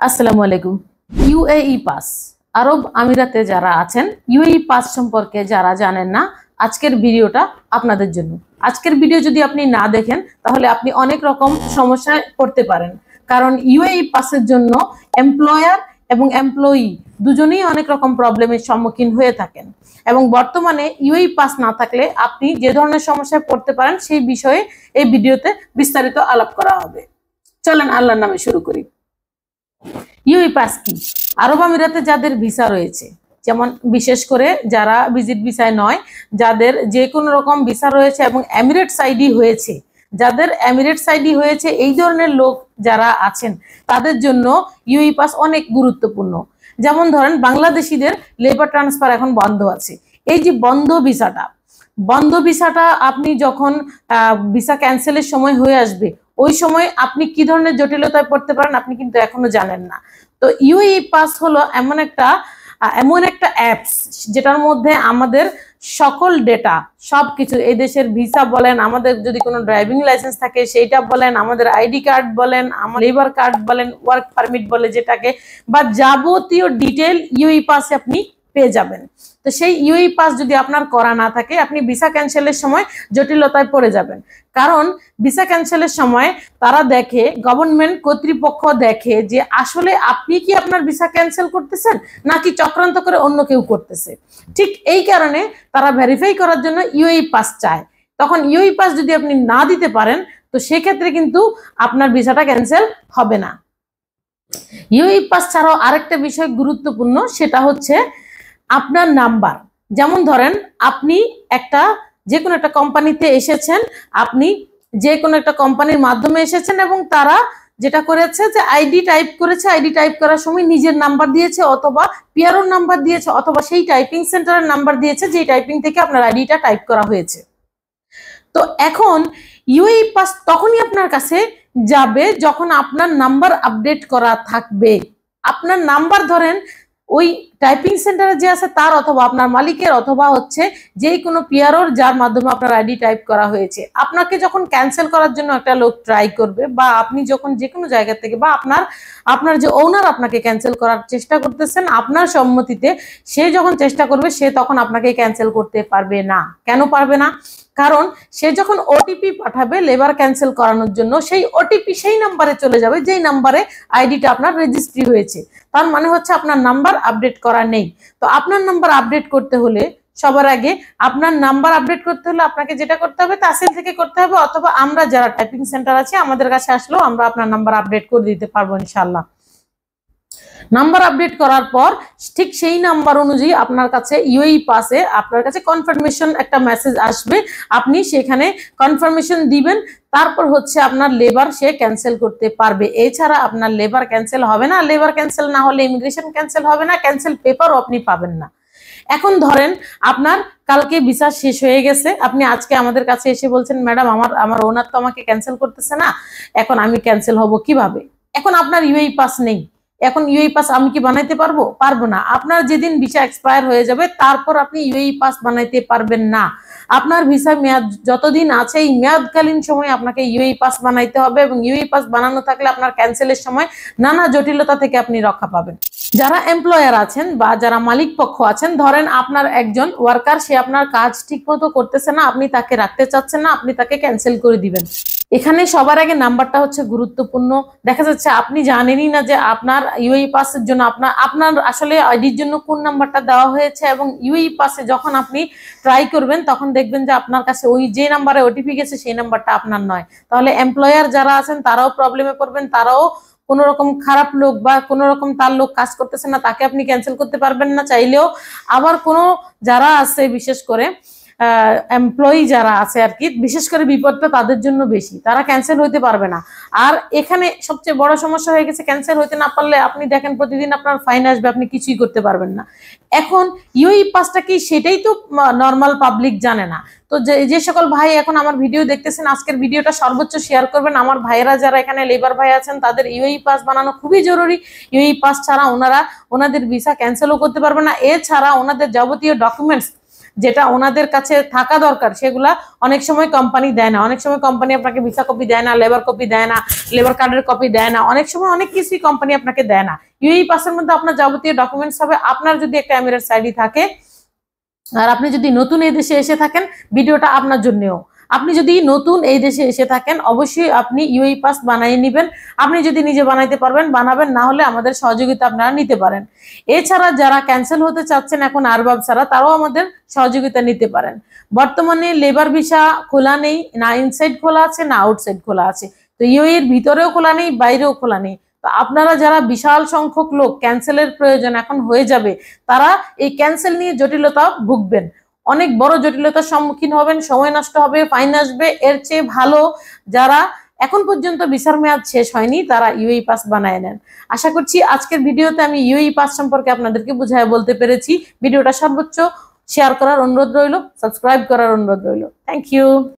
আসসালামু আলাইকুম। UAE pass, আরব আমিরাতে যারা আছেন ইউএই পাস সম্পর্কে যারা জানেন না, আজকের ভিডিওটা আপনাদের জন্য। আজকের ভিডিও যদি আপনি না দেখেন তাহলে আপনি অনেক রকম সমস্যায় পড়তে পারেন, কারণ ইউএই পাসের জন্য এমপ্লয়ার এবং এমপ্লয়ি দুজনেই অনেক রকম প্রবলেমের সম্মুখীন হয়ে থাকেন, এবং বর্তমানে ইউএই পাস না থাকলে আপনি যে ধরনের সমস্যায় পড়তে পারেন সেই বিষয়ে এই ভিডিওতে বিস্তারিত আলাপ করা হবে। চলেন আল্লাহর নামে শুরু করি। ইউই পাস কি? আরব আমিরাতে যাদের ভিসা রয়েছে, যেমন বিশেষ করে যারা ভিজিট ভিসায় নয়, যাদের যে কোনো রকম ভিসা রয়েছে এবং এমিরেটস আইডি হয়েছে, যাদের এমিরেটস আইডি হয়েছে, এই ধরনের লোক যারা আছেন তাদের জন্য ইউই পাস অনেক গুরুত্বপূর্ণ। যেমন ধরেন বাংলাদেশিদের লেবার ট্রান্সফার এখন বন্ধ আছে। এই যে বন্ধ ভিসাটা আপনি যখন ভিসা ক্যান্সেলের সময় হয়ে আসবে, ওই সময় আপনি কি ধরনের জটিলতায় পড়তে পারেন আপনি কিন্তু এখনো জানেন না। তো ইউএই পাস হলো এমন একটা অ্যাপস যেটার মধ্যে আমাদের সকল ডেটা, সবকিছু, এই দেশের ভিসা বলেন, আমাদের যদি কোনো ড্রাইভিং লাইসেন্স থাকে সেইটা বলেন, আমাদের আইডি কার্ড বলেন, আমার লেবার কার্ড বলেন, ওয়ার্ক পারমিট বলে যেটাকে, বা যাবতীয় ডিটেল ইউএই পাসে আপনি পেয়ে যাবেন। তো সেই ইউএই পাস যদি আপনার করা না থাকে, আপনি ভিসা ক্যান্সেলের সময় জটিলতায় পড়ে যাবেন। কারণ ভিসা ক্যান্সেলের সময় তারা দেখে, গভর্নমেন্ট কর্তৃপক্ষ দেখে যে আসলে আপনি কি আপনার ভিসা ক্যান্সেল করতেছেন নাকি চক্রান্ত করে অন্য কেউ করতেছে। ঠিক এই কারণে তারা ভেরিফাই করার জন্য ইউএই পাস চায়। তখন ইউএই পাস যদি আপনি না দিতে পারেন, তো সেক্ষেত্রে কিন্তু আপনার ভিসাটা ক্যান্সেল হবে না। ইউএই পাস ছাড়াও আরেকটা বিষয় গুরুত্বপূর্ণ, সেটা হচ্ছে আপনার নাম্বার। যেমন ধরেন আপনি যে কোনো একটা কোম্পানিতে এসেছেন, আপনি যে কোনো একটা কোম্পানির মাধ্যমে এসেছেন এবং তারা যেটা করেছে যে আইডি টাইপ করেছে, আইডি টাইপ করার সময় নিজের নাম্বার দিয়েছে অথবা পিআরওর নাম্বার দিয়েছে অথবা সেই টাইপিং সেন্টারের নাম্বার দিয়েছে যে টাইপিং থেকে আপনার আইডিটা টাইপ করা হয়েছে। তো এখন ইউএই পাস তখনই আপনার কাছে যাবে যখন আপনার নাম্বার আপডেট করা থাকবে। আপনার নাম্বার ধরেন ওই টাইপিং সেন্টারে যে আছে তার, অথবা আপনার মালিকের, অথবা হচ্ছে যে কোনো পিআরওর যার মাধ্যমে আপনার আইডি টাইপ করা হয়েছে। আপনাকে যখন ক্যান্সেল করার জন্য একটা লোক ট্রাই করবে, বা আপনি যখন যে কোনো জায়গা থেকে, বা আপনার যে ওনার আপনাকে ক্যান্সেল করার চেষ্টা করতেছেন আপনার সম্মতিতে, সে যখন চেষ্টা করবে সে তখন আপনাকে ক্যান্সেল করতে পারবে না। কেন পারবে না? কারণ সে যখন ওটিপি পাঠাবে লেবার ক্যান্সেল করানোর জন্য, সেই ওটিপি সেই নাম্বারে চলে যাবে যেই নাম্বারে আইডিটা আপনার রেজিস্ট্রি হয়েছে। তার মানে হচ্ছে আপনার নাম্বার আপডেট করা নেই। তো আপনার নাম্বার আপডেট করতে হলে সবার আগে আপনাকে যেটা করতে হবে তাহসিল থেকে করতে হবে, অথবা আমরা যারা টাইপিং সেন্টার আছে আমাদের কাছে আসলেও আমরা আপনার নাম্বার আপডেট করে দিতে পারবো ইনশাআল্লাহ। নাম্বার আপডেট করার পর ঠিক সেই নাম্বার অনুযায়ী আপনার কাছে ইউএই পাসে আপনার কাছে কনফার্মেশন একটা মেসেজ আসবে, আপনি সেখানে কনফার্মেশন দিবেন। তারপর হচ্ছে আপনার লেবার সে ক্যান্সেল করতে পারবে। এছাড়া আপনার লেবার ক্যান্সেল হবে না। লেবার ক্যান্সেল না হলে ইমিগ্রেশন ক্যান্সেল হবে না, ক্যান্সেল পেপারও আপনি পাবেন না। এখন ধরেন আপনার কালকে ভিসা শেষ হয়ে গেছে, আপনি আজকে আমাদের কাছে এসে বলছেন, ম্যাডাম আমার ওনার তো আমাকে ক্যান্সেল করতেছে না, এখন আমি ক্যান্সেল হব কিভাবে? এখন আপনার ইউএই পাস নেই। এখন ইউএই পাস আমি কি বানাইতে পারবো না। আপনার যেদিন ভিসা এক্সপায়ার হয়ে যাবে তারপর আপনি ইউএই পাস বানাইতে পারবেন না। আপনার ভিসা মেয়াদ যতদিন আছে এই মেয়াদকালীন সময় আপনাকে ইউএই পাস বানাইতে হবে, এবং ইউএই পাস বানানো থাকলে আপনার ক্যান্সেলের সময় নানা জটিলতা থেকে আপনি রক্ষা পাবেন। যারা এমপ্লয়ার আছেন বা যারা মালিক পক্ষ আছেন, ধরেন আপনার একজন ওয়ার্কার, সে আপনার কাজ ঠিক মতো করতেছে না, আপনি তাকে রাখতে চাচ্ছেন না, আপনি তাকে ক্যান্সেল করে দিবেন। এখানে সবার আগে নাম্বারটা হচ্ছে গুরুত্বপূর্ণ। দেখা যাচ্ছে আপনি জানেনই না যে আপনার ইউএই পাসের জন্য আপনার আসলে আইডির জন্য কোন নাম্বারটা দেওয়া হয়েছে, এবং ইউএই পাসে যখন আপনি ট্রাই করবেন তখন দেখবেন যে আপনার কাছে ওই যে নাম্বারে ওটিপি গেছে সেই নাম্বারটা আপনার নয়। তাহলে এমপ্লয়ার যারা আছেন তারাও প্রবলেমে পড়বেন, তারাও কোন রকম খারাপ লোক বা কোন রকম তার লোক কাজ করতেছে না তাকে আপনি ক্যান্সেল করতে পারবেন না চাইলেও। আবার যারা আছে বিশেষ করে এমপ্লয়ি যারা আছে আর কি, বিশেষ করে বিপদটা তাদের জন্য বেশি, তারা ক্যান্সেল হইতে পারবে না। আর এখানে সবচেয়ে বড় সমস্যা হয়ে গেছে, ক্যান্সেল হইতে না পারলে আপনি দেখেন প্রতিদিন আপনার ফাইন আসবে, আপনি কিছুই করতে পারবেন না। এখন ইউএই পাসটা কি সেটাই তো নর্মাল পাবলিক জানে না। তো যে সকল ভাই এখন আমার ভিডিও দেখতেছেন, আজকের ভিডিওটা সর্বোচ্চ শেয়ার করবেন। আমার ভাইয়েরা যারা এখানে লেবার ভাই আছেন তাদের ইউএই পাস বানানো খুবই জরুরি। ইউএই পাস ছাড়া ওনাদের ভিসা ক্যান্সেলও করতে পারবে না। এছাড়া ওনাদের যাবতীয় ডকুমেন্টস যেটা ওনাদের কাছে থাকা দরকার সেগুলা অনেক সময় কোম্পানি দেয় না। অনেক সময় কোম্পানি আপনাকে ভিসা কপি দেয় না, লেবার কপি দেয় না, লেবার কার্ডের কপি দেয় না, অনেক সময় অনেক কিছুই কোম্পানি আপনাকে দেয় না। ইউএই পাসের মধ্যে আপনার যাবতীয় ডকুমেন্টস হবে। আপনার যদি একটা এমিরেটস আইডি থাকে আর আপনি যদি নতুন এই দেশে এসে থাকেন, ভিডিওটা আপনার জন্যও। আপনি যদি নতুন এই দেশে এসে থাকেন অবশ্যই আপনি ইউএই পাস বানিয়ে নেবেন। আপনি যদি নিজে বানাইতে পারবেন বানাবেন, না হলে আমাদের সহযোগিতা আপনারা নিতে পারেন। এছাড়া যারা ক্যান্সেল হতে চাচ্ছেন এখন আরবাব ছাড়া, তারাও আমাদের সহযোগিতা নিতে পারেন। বর্তমানে লেবার ভিসা খোলা নেই, না ইনসাইড খোলা আছে না আউটসাইড খোলা আছে। তো ইউএই এর ভিতরেও খোলা নেই, বাইরেও খোলা নেই। তো আপনারা যারা বিশাল সংখ্যক লোক ক্যান্সেলের প্রয়োজন এখন হয়ে যাবে, তারা এই ক্যান্সেল নিয়ে জটিলতা ভুগবেন, অনেক বড় জটিলতার সম্মুখীন হবেন, সময় নষ্ট হবে, ফাইন আসবে। এর চেয়ে ভালো যারা এখন পর্যন্ত ভিসার মেয়াদ শেষ হয়নি তারা ইউএই পাস বানায় নেন। আশা করছি আজকের ভিডিওতে আমি ইউএই পাস সম্পর্কে আপনাদেরকে বুঝায় বলতে পেরেছি। ভিডিওটা সর্বোচ্চ শেয়ার করার অনুরোধ রইল, সাবস্ক্রাইব করার অনুরোধ রইল। Thank you.